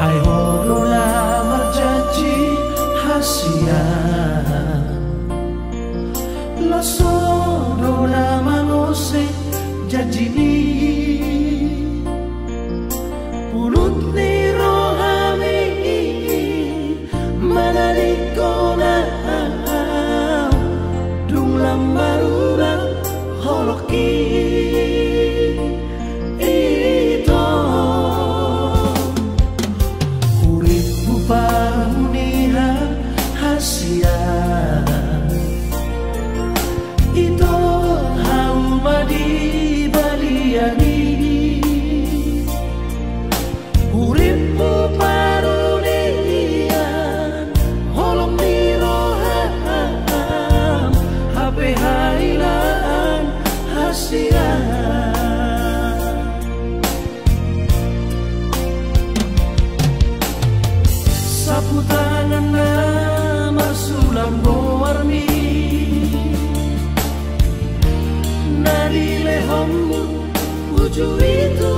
Ai horola marjanji hasia la sodola manose janjini pulut ni rohami manalikona dung lambarura holoki ito uripku pamuniha hasia ito haumadi baliani uripku parunian holong niroham hape hailan hasia sapu tangan nama sulam boarmi nari lehommu uju itu